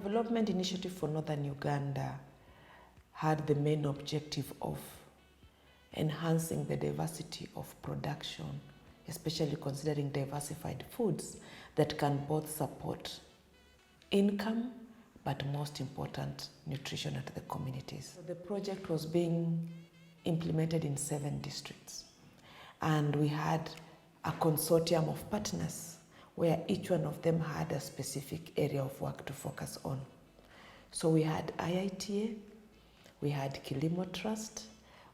development initiative for Northern Uganda had the main objective of enhancing the diversity of production, especially considering diversified foods that can both support income, but most important, nutrition at the communities. The project was being implemented in 7 districts, and we had a consortium of partners where each one of them had a specific area of work to focus on. So we had IITA, we had Kilimo Trust,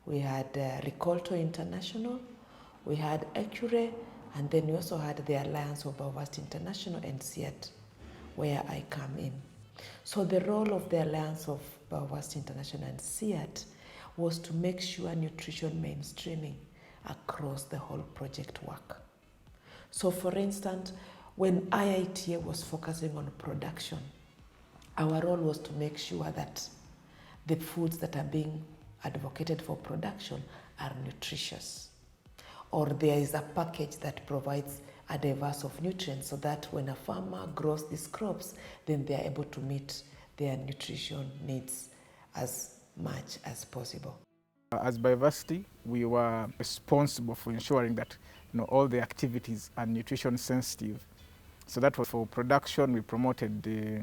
we had Ricolto International, we had Acure, and then we also had the Alliance of Bioversity International and CIAT, where I come in. So the role of the Alliance of Bioversity International and CIAT was to make sure nutrition mainstreaming across the whole project work. So for instance, when IITA was focusing on production, our role was to make sure that the foods that are being advocated for production are nutritious, or there is a package that provides a diverse of nutrients so that when a farmer grows these crops, then they are able to meet their nutrition needs as much as possible. As Bioversity, we were responsible for ensuring that all the activities are nutrition sensitive. So that was for production. We promoted the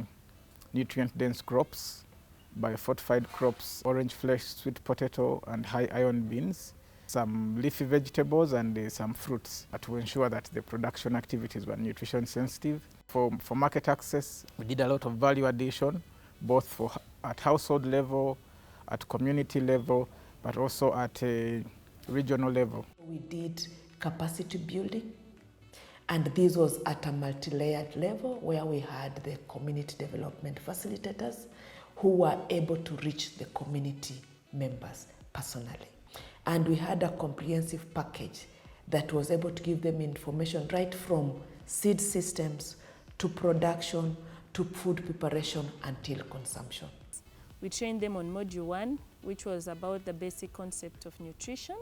nutrient-dense crops, biofortified crops, orange flesh, sweet potato, and high iron beans, some leafy vegetables, and some fruits to ensure that the production activities were nutrition sensitive. For market access, we did a lot of value addition, both at household level, at community level, but also at a regional level. We did capacity building, and this was at a multi-layered level where we had the community development facilitators who were able to reach the community members personally. And we had a comprehensive package that was able to give them information right from seed systems to production to food preparation until consumption. We trained them on Module 1, which was about the basic concept of nutrition,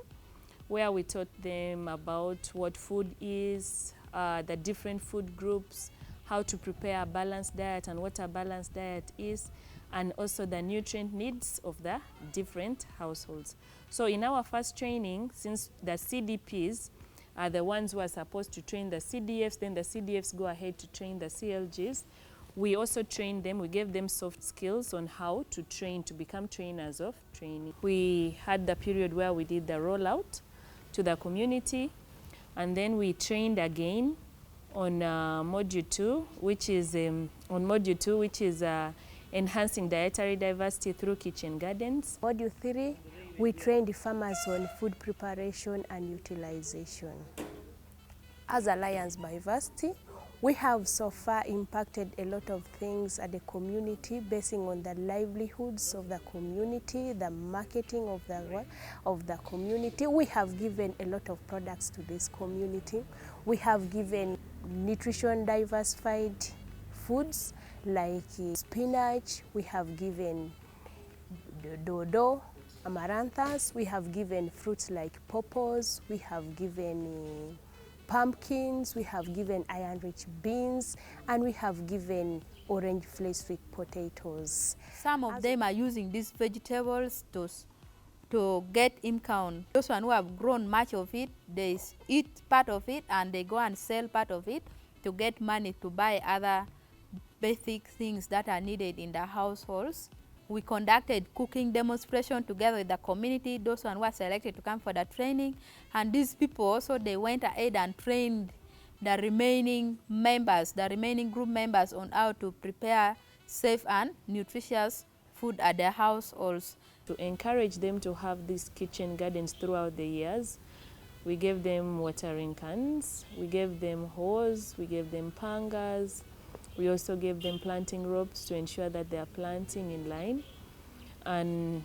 where we taught them about what food is, the different food groups, how to prepare a balanced diet and what a balanced diet is, and also the nutrient needs of the different households. So in our first training, since the CDPs are the ones who are supposed to train the CDFs, then the CDFs go ahead to train the CLGs, we also trained them, we gave them soft skills on how to train, to become trainers of training. We had the period where we did the rollout to the community, and then we trained again on Module 2, which is enhancing dietary diversity through kitchen gardens. Module 3, we trained farmers on food preparation and utilization. As Alliance Bioversity, we have so far impacted a lot of things at the community, basing on the livelihoods of the community, the marketing of the community. We have given a lot of products to this community. We have given nutrition diversified foods like spinach. We have given dodo, amaranthus. We have given fruits like pawpaws. We have given pumpkins, we have given iron-rich beans, and we have given orange flesh sweet potatoes. Some of them are using these vegetables to get income. Those who have grown much of it, they eat part of it and they go and sell part of it to get money to buy other basic things that are needed in the households. We conducted cooking demonstration together with the community, those who were selected to come for the training. And these people also, they went ahead and trained the remaining members, the remaining group members on how to prepare safe and nutritious food at their households. To encourage them to have these kitchen gardens throughout the years, we gave them watering cans, we gave them hose, we gave them pangas. We also gave them planting ropes to ensure that they are planting in line. And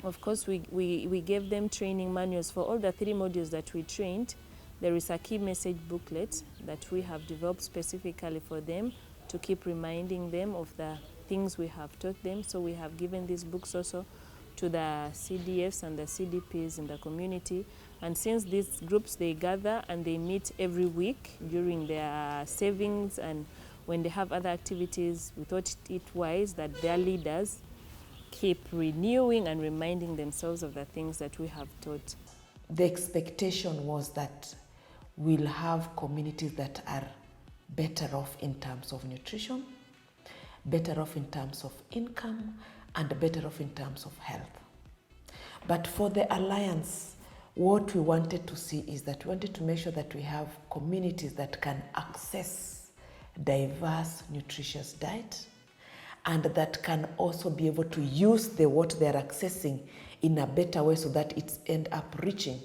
of course, we gave them training manuals for all the 3 modules that we trained. There is a key message booklet that we have developed specifically for them to keep reminding them of the things we have taught them. So we have given these books also to the CDFs and the CDPs in the community. And since these groups, they gather and they meet every week during their savings and when they have other activities, we thought it wise that their leaders keep renewing and reminding themselves of the things that we have taught. The expectation was that we'll have communities that are better off in terms of nutrition, better off in terms of income, and better off in terms of health. But for the Alliance, what we wanted to see is that we wanted to make sure that we have communities that can access diverse, nutritious diet, and that can also be able to use what they're accessing in a better way so that it's end up reaching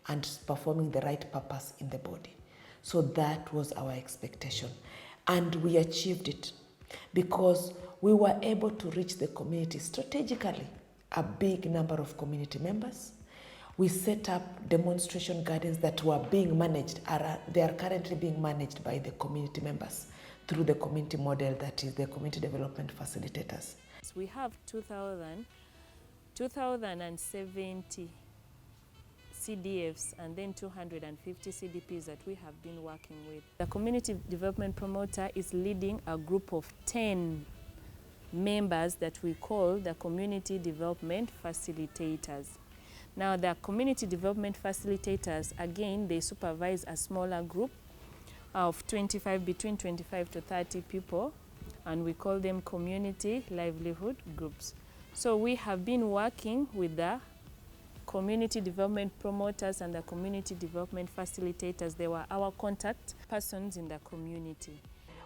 and performing the right purpose in the body. So that was our expectation. And we achieved it because we were able to reach the community strategically, a big number of community members. We set up demonstration gardens that were being managed, they are currently being managed by the community members through the community model that is the community development facilitators. We have 2,070 CDFs and then 250 CDPs that we have been working with. The community development promoter is leading a group of 10 members that we call the community development facilitators. Now the community development facilitators, again, they supervise a smaller group of between 25 to 30 people, and we call them community livelihood groups. So we have been working with the community development promoters and the community development facilitators. They were our contact persons in the community.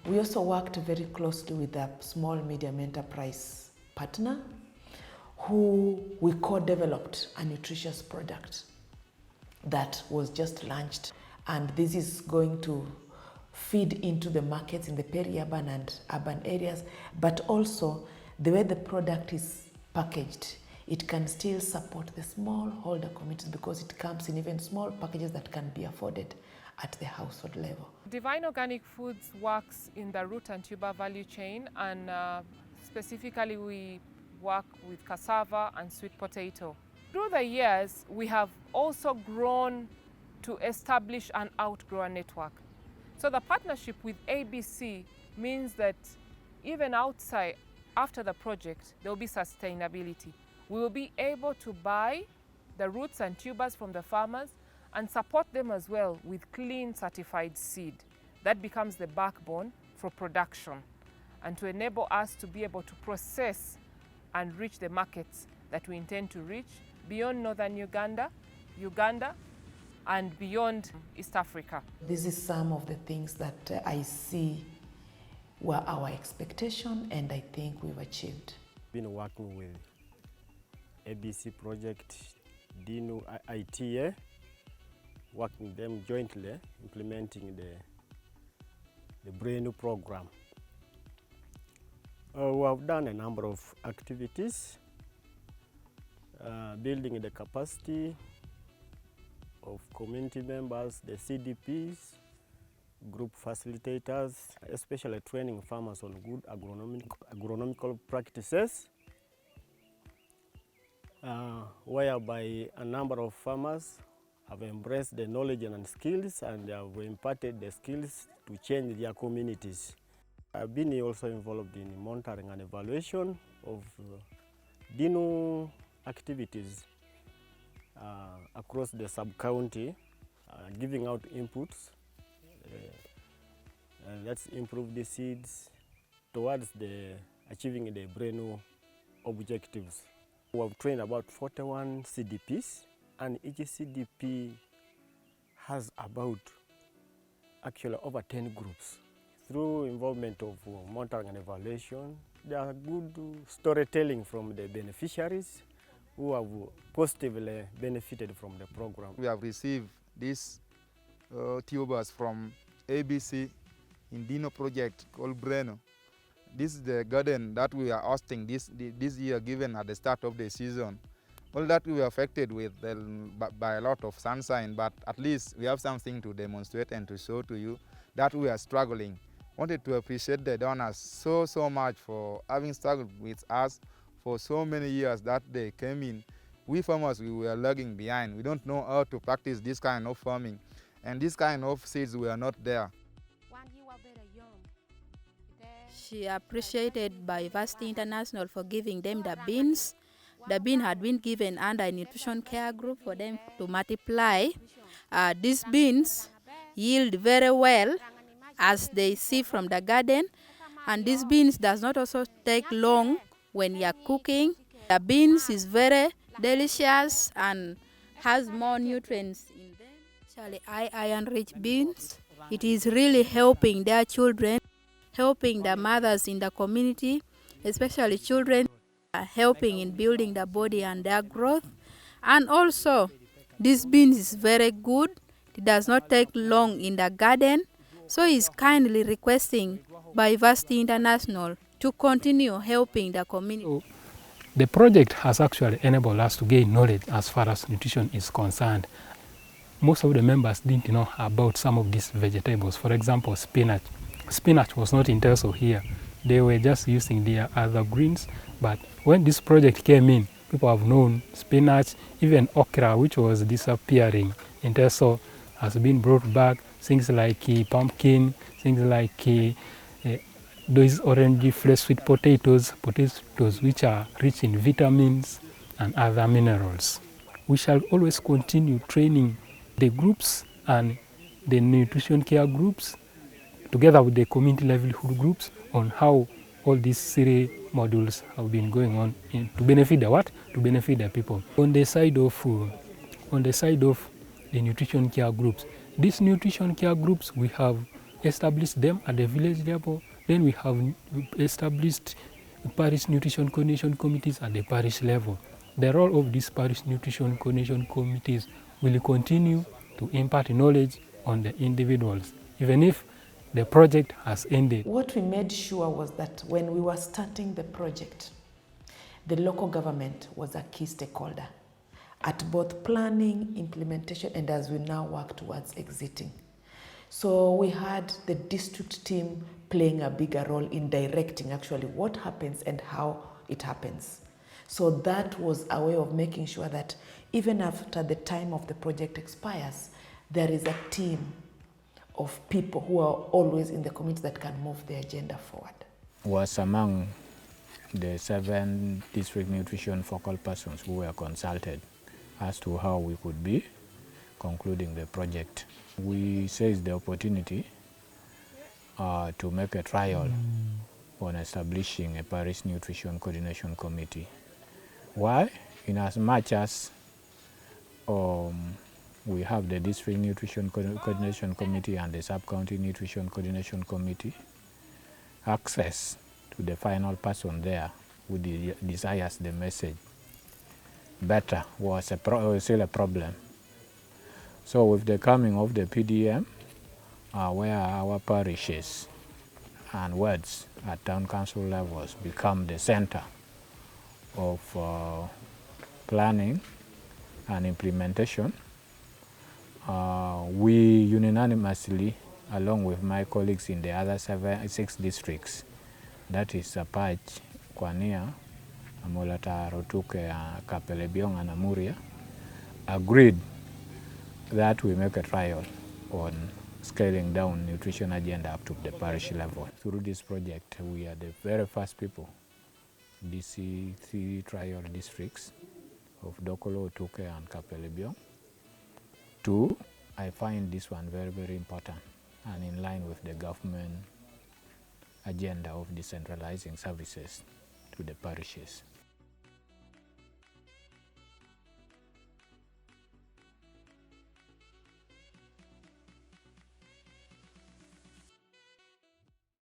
We also worked very closely with a small medium enterprise partner who we co-developed a nutritious product that was just launched. And this is going to feed into the markets in the peri-urban and urban areas, but also the way the product is packaged, it can still support the smallholder communities because it comes in even small packages that can be afforded at the household level. Divine Organic Foods works in the root and tuber value chain, and specifically we work with cassava and sweet potato. Through the years, we have also grown to establish an outgrower network. So the partnership with ABC means that even outside, after the project, there will be sustainability. We will be able to buy the roots and tubers from the farmers and support them as well with clean certified seed. That becomes the backbone for production and to enable us to be able to process and reach the markets that we intend to reach beyond Northern Uganda, and beyond East Africa. This is some of the things that I see were our expectation, and I think we've achieved. Been working with ABC project, DINU, IITA, working them jointly, implementing the BRENU program. We have done a number of activities, building the capacity of community members, the CDPs, group facilitators, especially training farmers on good agronomical practices, whereby a number of farmers have embraced the knowledge and skills and have imparted the skills to change their communities. I've been also involved in monitoring and evaluation of DINU activities across the sub-county, giving out inputs. Let's improve the seeds towards achieving the BRENU objectives. We have trained about 41 CDPs, and each CDP has about actually over 10 groups. Through involvement of monitoring and evaluation, there are good storytelling from the beneficiaries who have positively benefited from the program. We have received these tubers from ABC in DINU project called BRENU. This is the garden that we are hosting this year, given at the start of the season. All that we were affected with by a lot of sunshine, but at least we have something to demonstrate and to show to you that we are struggling. Wanted to appreciate the donors so much for having struggled with us for so many years that they came in. We farmers, we were lagging behind. We don't know how to practice this kind of farming, and this kind of seeds were not there. She appreciated Bioversity International for giving them the beans. The bean had been given under a nutrition care group for them to multiply. These beans yield very well as they see from the garden, and these beans does not also take long when you are cooking. The beans is very delicious and has more nutrients in them, especially iron-rich beans. It is really helping their children, helping the mothers in the community, especially children, helping in building the body and their growth. And also, this beans is very good. It does not take long in the garden. So he's kindly requesting Bioversity International to continue helping the community. So the project has actually enabled us to gain knowledge as far as nutrition is concerned. Most of the members didn't know about some of these vegetables. For example, spinach. Spinach was not in Teso here. They were just using their other greens. But when this project came in, people have known spinach, even okra, which was disappearing in Teso, has been brought back. Things like pumpkin, things like those orange fresh sweet potatoes which are rich in vitamins and other minerals. We shall always continue training the groups and the nutrition care groups together with the community livelihood groups on how all these 3 modules have been going on to benefit the what? To benefit the people. On the side of the nutrition care groups, these nutrition care groups, we have established them at the village level. Then we have established parish nutrition coordination committees at the parish level. The role of these parish nutrition coordination committees will continue to impart knowledge on the individuals, even if the project has ended. What we made sure was that when we were starting the project, the local government was a key stakeholder at both planning, implementation, and as we now work towards exiting. So we had the district team playing a bigger role in directing actually what happens and how it happens. So that was a way of making sure that even after the time of the project expires, there is a team of people who are always in the community that can move the agenda forward. Was among the 7 district nutrition focal persons who were consulted as to how we could be concluding the project. We seized the opportunity to make a trial on establishing a parish nutrition coordination committee. Why? In as much as we have the district nutrition coordination committee and the sub-county nutrition coordination committee, access to the final person there who desires the message better was still a problem. So with the coming of the PDM, where our parishes and wards at town council levels become the center of planning and implementation, we unanimously, along with my colleagues in the other 6 districts, that is Apach, Kwania, Amolata, Rotuke, Kapelebiong, and Amuria, agreed that we make a trial on scaling down nutrition agenda up to the parish level. Through this project, we are the very first people, DC 3 trial districts of Dokolo, Otuke, and Kapelebiong. 2, I find this one very, very important and in line with the government agenda of decentralizing services to the parishes.